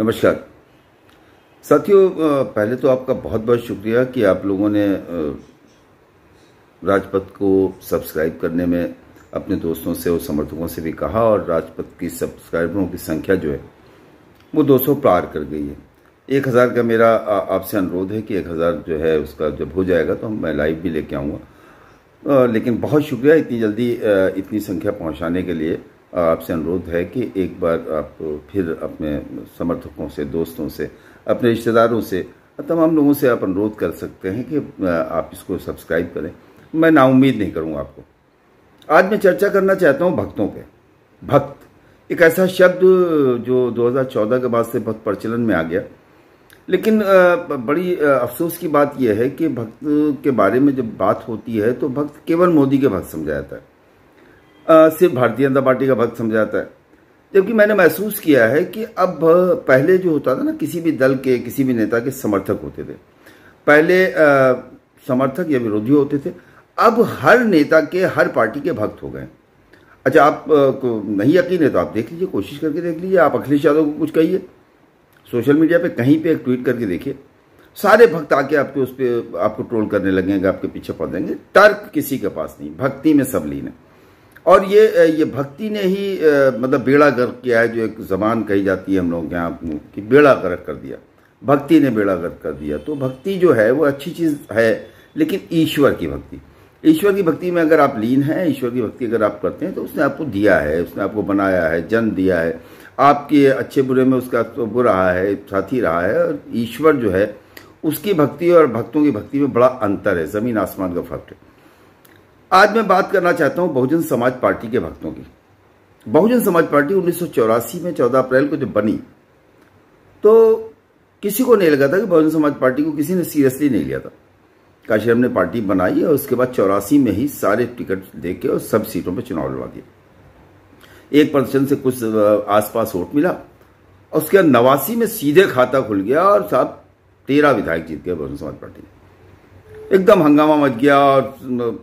नमस्कार साथियों, पहले तो आपका बहुत बहुत शुक्रिया कि आप लोगों ने राजपथ को सब्सक्राइब करने में अपने दोस्तों से और समर्थकों से भी कहा, और राजपथ की सब्सक्राइबरों की संख्या जो है वो 200 पार कर गई है। 1000 का मेरा आपसे अनुरोध है कि 1000 जो है उसका जब हो जाएगा तो मैं लाइव भी लेके आऊँगा। लेकिन बहुत शुक्रिया इतनी जल्दी इतनी संख्या पहुँचाने के लिए। आपसे अनुरोध है कि एक बार आप फिर अपने समर्थकों से, दोस्तों से, अपने रिश्तेदारों से, तमाम लोगों से आप अनुरोध कर सकते हैं कि आप इसको सब्सक्राइब करें। मैं नाउम्मीद नहीं करूंगा आपको। आज मैं चर्चा करना चाहता हूं भक्तों पे। भक्त एक ऐसा शब्द जो 2014 के बाद से बहुत प्रचलन में आ गया, लेकिन बड़ी अफसोस की बात यह है कि भक्त के बारे में जब बात होती है तो भक्त केवल मोदी के भक्त समझा जाता है, सिर्फ भारतीय जनता पार्टी का भक्त समझा जाता है। जबकि मैंने महसूस किया है कि अब पहले जो होता था ना, किसी भी दल के, किसी भी नेता के समर्थक होते थे। पहले समर्थक या विरोधी होते थे, अब हर नेता के, हर पार्टी के भक्त हो गए। अच्छा, आप को नहीं यकीन है तो आप देख लीजिए, कोशिश करके देख लीजिए। आप अखिलेश यादव को कुछ कहिए, सोशल मीडिया पे कहीं पे एक ट्वीट करके देखिए, सारे भक्त आके आपके उस पर आपको ट्रोल करने लगेंगे, आपके पीछे पड़ जाएंगे। तर्क किसी के पास नहीं, भक्ति में सब लीन है। और ये भक्ति ने ही मतलब बेड़ा गर्क किया है, जो एक जबान कही जाती है हम लोग यहाँ कि बेड़ा गर्क कर दिया, भक्ति ने बेड़ा गर्क कर दिया। तो भक्ति जो है वो अच्छी चीज है, लेकिन ईश्वर की भक्ति, ईश्वर की भक्ति में अगर आप लीन हैं, ईश्वर की भक्ति अगर आप करते हैं तो उसने आपको दिया है, उसने आपको बनाया है, जन्म दिया है, आपके अच्छे बुरे में उसका तो वो रहा है, साथी रहा है। और ईश्वर जो है उसकी भक्ति और भक्तों की भक्ति में बड़ा अंतर है, जमीन आसमान का फर्क है। आज मैं बात करना चाहता हूं बहुजन समाज पार्टी के भक्तों की। बहुजन समाज पार्टी 1984 में 14 अप्रैल को जब बनी तो किसी को नहीं लगा था कि बहुजन समाज पार्टी को किसी ने सीरियसली नहीं लिया था। काशीराम ने पार्टी बनाई और उसके बाद 84 में ही सारे टिकट देके और सब सीटों पर चुनाव लड़वा दिया। 1% से कुछ आसपास वोट मिला और उसके बाद 89 में सीधे खाता खुल गया और साहब 13 विधायक जीत गए बहुजन समाज पार्टी। एकदम हंगामा मच गया और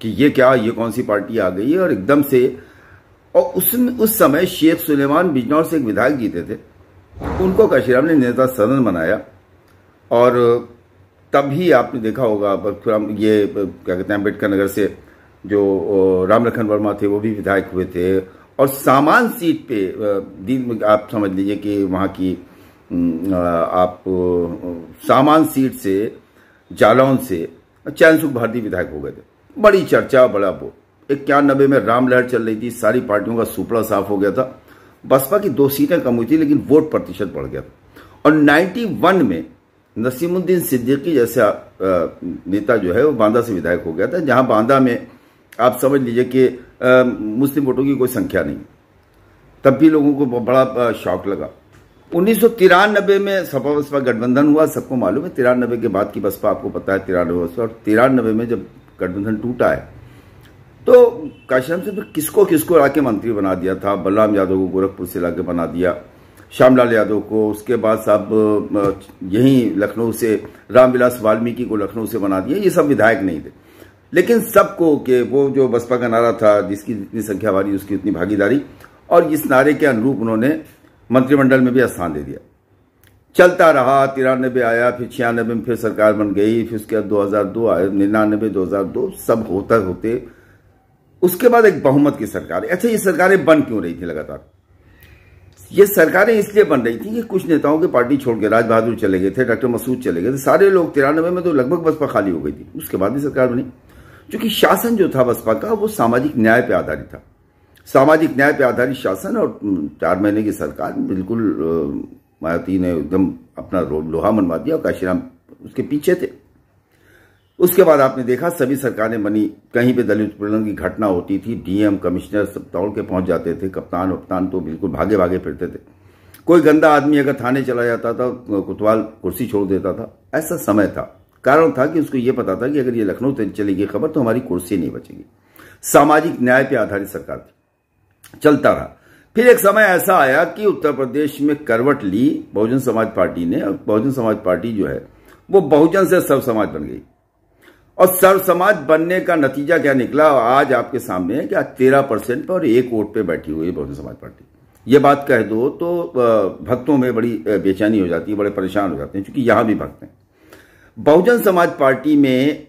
कि ये क्या, ये कौन सी पार्टी आ गई है। और एकदम से, और उस समय शेख सुलेमान बिजनौर से एक विधायक जीते थे, उनको काशीराम ने नेता सदन बनाया। और तभी आपने देखा होगा ये क्या कहते हैं, अम्बेडकर नगर से जो राम लखन वर्मा थे वो भी विधायक हुए थे। और सामान सीट पे आप समझ लीजिए कि वहां की आप सामान सीट से, जालौन से चैन सुख भारती विधायक हो गए थे। बड़ी चर्चा, बड़ा वो 91 में रामलहर चल रही थी, सारी पार्टियों का सुपड़ा साफ हो गया था। बसपा की 2 सीटें कम हुई थी, लेकिन वोट प्रतिशत बढ़ गया था। और 91 में नसीमुद्दीन सिद्दीकी जैसा नेता जो है वो बांदा से विधायक हो गया था, जहां बांदा में आप समझ लीजिए कि मुस्लिम वोटों की कोई संख्या नहीं। तब भी लोगों को बड़ा शौक लगा। 1993 में सपा बसपा गठबंधन हुआ, सबको मालूम है। 93 के बाद की बसपा आपको पता है, 93 बसपा। और 93 में जब गठबंधन टूटा है तो काशीराम से किसको किसको लाके मंत्री बना दिया था। बलराम यादव को गोरखपुर से लाके बना दिया, श्यामलाल यादव को, उसके बाद साहब यहीं लखनऊ से रामविलास वाल्मीकि को लखनऊ से बना दिया। ये सब विधायक नहीं थे, लेकिन सबको के वो जो बसपा का नारा था, जिसकी जितनी संख्या वाली उसकी उतनी भागीदारी, और इस नारे के अनुरूप उन्होंने मंत्रिमंडल में भी स्थान दे दिया। चलता रहा, 93 आया, फिर 96 में फिर सरकार बन गई, फिर उसके बाद 2002 आया, 99, 2002 सब होता होते उसके बाद एक बहुमत की सरकार। अच्छा, ये सरकारें बन क्यों रही थी लगातार? ये सरकारें इसलिए बन रही थी कि कुछ नेताओं की पार्टी छोड़ के राज बहादुर चले गए थे, डॉक्टर मसूद चले गए थे, सारे लोग। 93 में तो लगभग बसपा खाली हो गई थी, उसके बाद भी सरकार बनी। क्योंकि शासन जो था बसपा का वो सामाजिक न्याय पे आधारित था, सामाजिक न्याय पे आधारित शासन। और 4 महीने की सरकार बिल्कुल मायावती ने एकदम अपना लोहा मनवा दिया और काशीराम उसके पीछे थे। उसके बाद आपने देखा सभी सरकारें बनी, कहीं पे दलित उत्पीड़न की घटना होती थी, डीएम कमिश्नर सब दौड़ के पहुंच जाते थे, कप्तान वप्तान तो बिल्कुल भागे भागे फिरते थे। कोई गंदा आदमी अगर थाने चला जाता था, कोतवाल कुर्सी छोड़ देता था। ऐसा समय था। कारण था कि उसको ये पता था कि अगर ये लखनऊ चलेगी खबर तो हमारी कुर्सी नहीं बचेगी। सामाजिक न्याय पे आधारित सरकार थी, चलता रहा। फिर एक समय ऐसा आया कि उत्तर प्रदेश में करवट ली बहुजन समाज पार्टी ने, और बहुजन समाज पार्टी जो है वो बहुजन से सर्व समाज बन गई। और सर्व समाज बनने का नतीजा क्या निकला आज आपके सामने है कि आज 13% पर और 1 वोट पे बैठी हुई है बहुजन समाज पार्टी। ये बात कह दो तो भक्तों में बड़ी बेचैनी हो जाती है, बड़े परेशान हो जाते हैं, क्योंकि यहां भी भक्त हैं। बहुजन समाज पार्टी में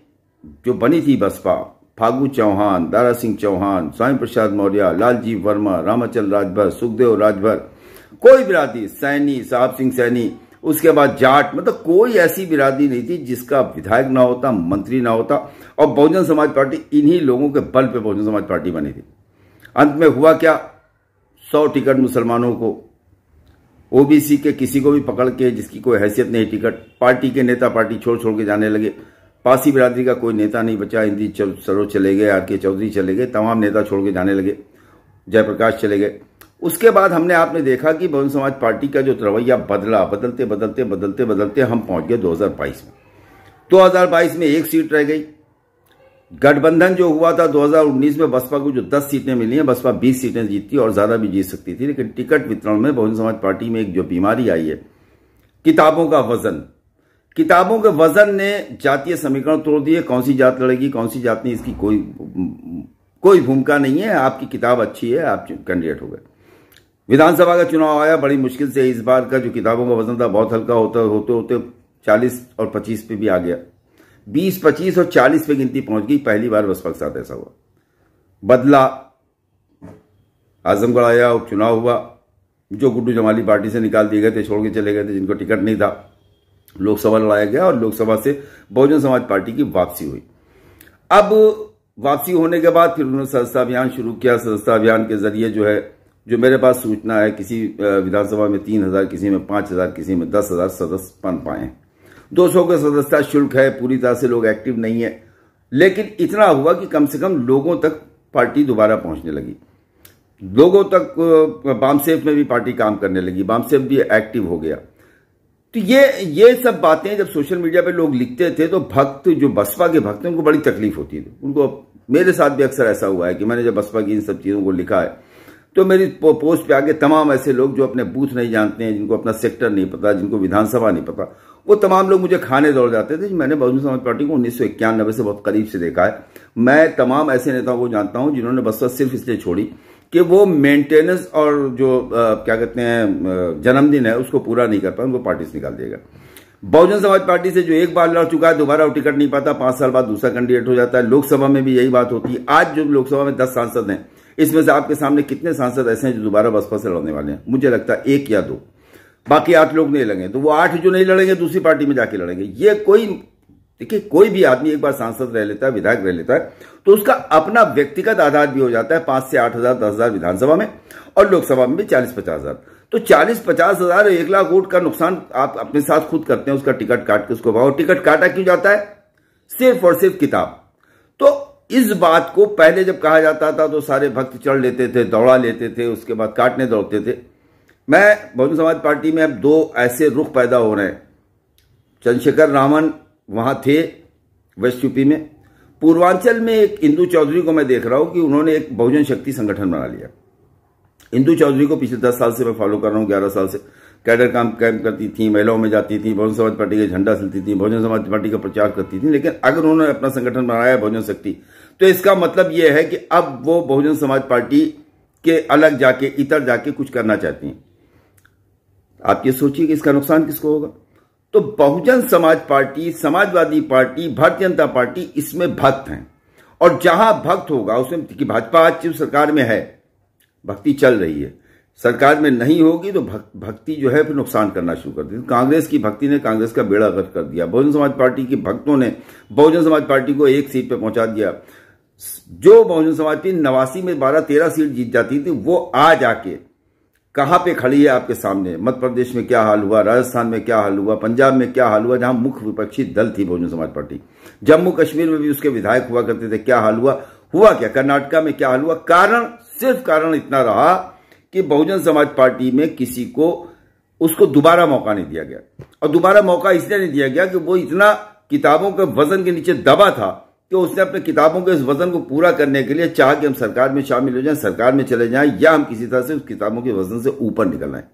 जो बनी थी बसपा, फागू चौहान, दारा सिंह चौहान, स्वामी प्रसाद मौर्य, लालजी वर्मा, रामाचल राजभर, सुखदेव राजभर, कोई बिरादरी, सैनी, साहब सिंह सैनी, उसके बाद जाट, मतलब कोई ऐसी बिरादरी नहीं थी जिसका विधायक ना होता, मंत्री ना होता। और बहुजन समाज पार्टी इन्हीं लोगों के बल पे बहुजन समाज पार्टी बनी थी। अंत में हुआ क्या, 100 टिकट मुसलमानों को, ओबीसी के किसी को भी पकड़ के, जिसकी कोई हैसियत नहीं टिकट, पार्टी के नेता पार्टी छोड़ छोड़ के जाने लगे। पासी बिरादरी का कोई नेता नहीं बचा, इंद्र सरोज चले गए, आर के चौधरी चले गए, तमाम नेता छोड़ के जाने लगे, जयप्रकाश चले गए। उसके बाद आपने देखा कि बहुजन समाज पार्टी का जो रवैया बदला, बदलते बदलते बदलते बदलते हम पहुंच गए 2022 में। 2022 में 1 सीट रह गई। गठबंधन जो हुआ था 2019 में, बसपा को जो 10 सीटें मिली हैं, बसपा 20 सीटें जीतती और ज्यादा भी जीत सकती थी, लेकिन टिकट वितरण में बहुजन समाज पार्टी में एक जो बीमारी आई है, किताबों का वजन। किताबों के वजन ने जातीय समीकरण तोड़ दिए। कौन सी जात लड़ेगी, कौन सी जात नहीं, इसकी कोई भूमिका नहीं है। आपकी किताब अच्छी है, आप कैंडिडेट हो गए। विधानसभा का चुनाव आया, बड़ी मुश्किल से इस बार का जो किताबों का वजन था बहुत हल्का होते होते 40 और 25 पे भी आ गया। 20, 25 और 40 पे गिनती पहुंच गई। पहली बार बसपा के साथ ऐसा हुआ। बदला, आजमगढ़ आया, उपचुनाव हुआ, जो गुड्डू जमाली पार्टी से निकाल दिए गए थे, छोड़ के चले गए थे, जिनको टिकट नहीं था, लोकसभा लड़ाया गया और लोकसभा से बहुजन समाज पार्टी की वापसी हुई। अब वापसी होने के बाद फिर उन्होंने सदस्यता अभियान शुरू किया। सदस्यता अभियान के जरिए जो मेरे पास सूचना है, किसी विधानसभा में 3000, किसी में 5000, किसी में 10,000 सदस्य बन पाए हैं। 200 का सदस्यता शुल्क है, पूरी तरह से लोग एक्टिव नहीं है, लेकिन इतना हुआ कि कम से कम लोगों तक पार्टी दोबारा पहुंचने लगी। लोगों तक बामसेफ में भी पार्टी काम करने लगी, बामसेफ भी एक्टिव हो गया। तो ये सब बातें जब सोशल मीडिया पे लोग लिखते थे तो भक्त, जो बसपा के भक्त हैं, उनको बड़ी तकलीफ होती थी। उनको, मेरे साथ भी अक्सर ऐसा हुआ है कि मैंने जब बसपा की इन सब चीजों को लिखा है तो मेरी पोस्ट पे आगे तमाम ऐसे लोग जो अपने बूथ नहीं जानते हैं, जिनको अपना सेक्टर नहीं पता, जिनको विधानसभा नहीं पता, वो तमाम लोग मुझे खाने दौड़ जाते थे। मैंने बहुजन समाज पार्टी को 1991 से बहुत करीब से देखा है। मैं तमाम ऐसे नेताओं को जानता हूं जिन्होंने बसपा सिर्फ इसलिए छोड़ी कि वो मेंटेनेंस और जो क्या कहते हैं जन्मदिन है उसको पूरा नहीं कर पाए, उनको पार्टी से निकाल देगा। बहुजन समाज पार्टी से जो एक बार लड़ चुका है, दोबारा वो टिकट नहीं पाता, 5 साल बाद दूसरा कैंडिडेट हो जाता है। लोकसभा में भी यही बात होती है। आज जो लोकसभा में 10 सांसद हैं, इसमें से आपके सामने कितने सांसद ऐसे हैं जो दोबारा बसपा से लड़ने वाले हैं? मुझे लगता है 1 या 2, बाकी 8 लोग नहीं लड़ेंगे। तो वो 8 जो नहीं लड़ेंगे दूसरी पार्टी में जाके लड़ेंगे। ये देखिए, कोई भी आदमी एक बार सांसद रह लेता है, विधायक रह लेता है, तो उसका अपना व्यक्तिगत आधार भी हो जाता है 5 से 8,000, 10,000 विधानसभा में, और लोकसभा में भी 40-50 हजार। तो 40-50 हजार, 1 लाख वोट का नुकसान आप अपने साथ खुद करते हैं। उसका टिकट काट के उसको भाव, टिकट काटा क्यों जाता है? सिर्फ और सिर्फ किताब। तो इस बात को पहले जब कहा जाता था तो सारे भक्त चढ़ लेते थे, दौड़ा लेते थे, उसके बाद काटने दौड़ते थे। मैं बहुजन समाज पार्टी में अब 2 ऐसे रुख पैदा हो रहे हैं। चंद्रशेखर रावण वहां थे वेस्ट यूपी में। पूर्वांचल में एक इंदू चौधरी को मैं देख रहा हूं कि उन्होंने एक बहुजन शक्ति संगठन बना लिया। इंदू चौधरी को पिछले 10 साल से मैं फॉलो कर रहा हूं, 11 साल से। कैडर काम करती थी, महिलाओं में जाती थी, बहुजन समाज पार्टी का झंडा सिलती थी, बहुजन समाज पार्टी का प्रचार करती थी। लेकिन अगर उन्होंने अपना संगठन बनाया बहुजन शक्ति, तो इसका मतलब यह है कि अब वो बहुजन समाज पार्टी के अलग जाके, इतर जाके कुछ करना चाहती हैं। आप ये सोचिए कि इसका नुकसान किसको होगा? तो Bahujan Samaj party, Samajwadi party, Bharatiya Janata party, इसमें भक्त हैं। और जहां भक्त होगा उसमें, कि भाजपा आज सरकार में है, भक्ति चल रही है, सरकार में नहीं होगी तो भक्ति जो है फिर नुकसान करना शुरू कर दी। कांग्रेस की भक्ति ने कांग्रेस का बेड़ा गर्क कर दिया। बहुजन समाज पार्टी के भक्तों ने बहुजन समाज पार्टी को 1 सीट पे पहुंचा दिया। जो बहुजन समाज पार्टी 89 में 12-13 सीट जीत जाती थी, वो आज आके कहां पे खड़ी है आपके सामने। मध्य प्रदेश में क्या हाल हुआ, राजस्थान में क्या हाल हुआ, पंजाब में क्या हाल हुआ, जहां मुख्य विपक्षी दल थी बहुजन समाज पार्टी। जम्मू कश्मीर में भी उसके विधायक हुआ करते थे, क्या हाल हुआ क्या? कर्नाटका में क्या हाल हुआ? सिर्फ कारण इतना रहा कि बहुजन समाज पार्टी में किसी को उसको दोबारा मौका नहीं दिया गया। और दोबारा मौका इसलिए नहीं दिया गया कि वो इतना किताबों के वजन के नीचे दबा था कि उसने अपने किताबों के इस वजन को पूरा करने के लिए चाहा कि हम सरकार में शामिल हो जाएं, सरकार में चले जाएं, या हम किसी तरह से उस किताबों के वजन से ऊपर निकल आए।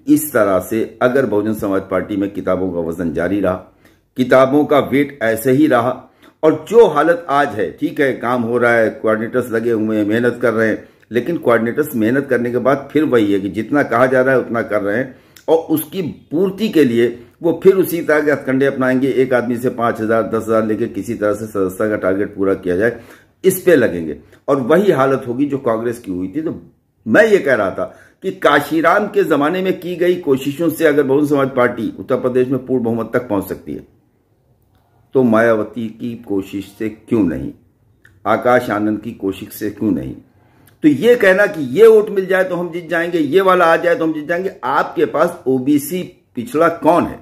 इस तरह से अगर बहुजन समाज पार्टी में किताबों का वजन जारी रहा, किताबों का वेट ऐसे ही रहा, और जो हालत आज है, ठीक है, काम हो रहा है, कोऑर्डिनेटर्स लगे हुए हैं, मेहनत कर रहे हैं, लेकिन कोऑर्डिनेटर्स मेहनत करने के बाद फिर वही है कि जितना कहा जा रहा है उतना कर रहे हैं और उसकी पूर्ति के लिए वो फिर उसी तरह के हथकंडे अपनाएंगे। एक आदमी से 5,000 10,000 लेके किसी तरह से सदस्यता का टारगेट पूरा किया जाए, इस पे लगेंगे और वही हालत होगी जो कांग्रेस की हुई थी। तो मैं ये कह रहा था कि काशीराम के जमाने में की गई कोशिशों से अगर बहुजन समाज पार्टी उत्तर प्रदेश में पूर्ण बहुमत तक पहुंच सकती है तो मायावती की कोशिश से क्यों नहीं, आकाश आनंद की कोशिश से क्यों नहीं। तो ये कहना कि ये वोट मिल जाए तो हम जीत जाएंगे, ये वाला आ जाए तो हम जीत जाएंगे, आपके पास ओबीसी पिछड़ा कौन है?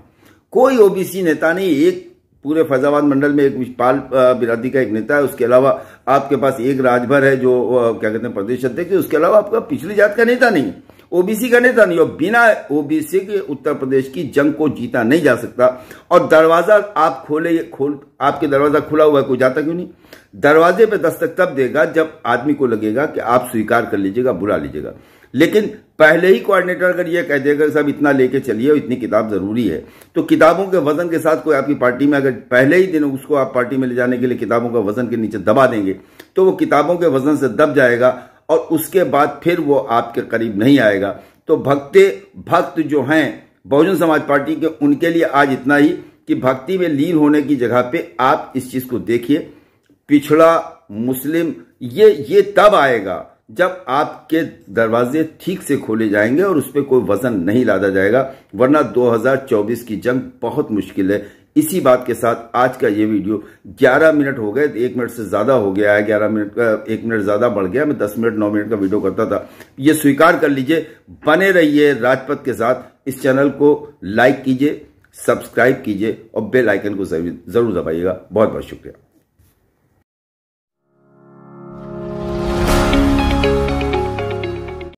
कोई ओबीसी नेता नहीं। एक पूरे फैजाबाद मंडल में एक पाल बिरादरी का एक नेता है, उसके अलावा आपके पास एक राजभर है जो क्या कहते हैं प्रदेश अध्यक्ष, उसके अलावा आपका पिछली जात का नेता नहीं, ओबीसी का नेता नहीं। और बिना ओबीसी के उत्तर प्रदेश की जंग को जीता नहीं जा सकता। और दरवाजा आप आपके दरवाजा खुला हुआ है, कोई जाता क्यों नहीं? दरवाजे पे दस्तक तब देगा जब आदमी को लगेगा कि आप स्वीकार कर लीजिएगा, बुला लीजिएगा। लेकिन पहले ही कोऑर्डिनेटर अगर ये कह देगा सब इतना लेके चलिए और इतनी किताब जरूरी है, तो किताबों के वजन के साथ कोई आपकी पार्टी में अगर पहले ही दिन उसको आप पार्टी में ले जाने के लिए किताबों का वजन के नीचे दबा देंगे तो वो किताबों के वजन से दब जाएगा और उसके बाद फिर वो आपके करीब नहीं आएगा। तो भक्त जो हैं बहुजन समाज पार्टी के, उनके लिए आज इतना ही कि भक्ति में लीन होने की जगह पे आप इस चीज को देखिए, पिछड़ा मुस्लिम ये तब आएगा जब आपके दरवाजे ठीक से खोले जाएंगे और उस पर कोई वजन नहीं लादा जाएगा, वरना 2024 की जंग बहुत मुश्किल है। इसी बात के साथ आज का ये वीडियो 11 मिनट हो गए, 1 मिनट से ज्यादा हो गया है, 11 मिनट का 1 मिनट ज्यादा बढ़ गया। मैं 10 मिनट 9 मिनट का वीडियो करता था, ये स्वीकार कर लीजिए। बने रहिए राजपथ के साथ, इस चैनल को लाइक कीजिए, सब्सक्राइब कीजिए और बेल आइकन को जरूर दबाइएगा। बहुत बहुत शुक्रिया।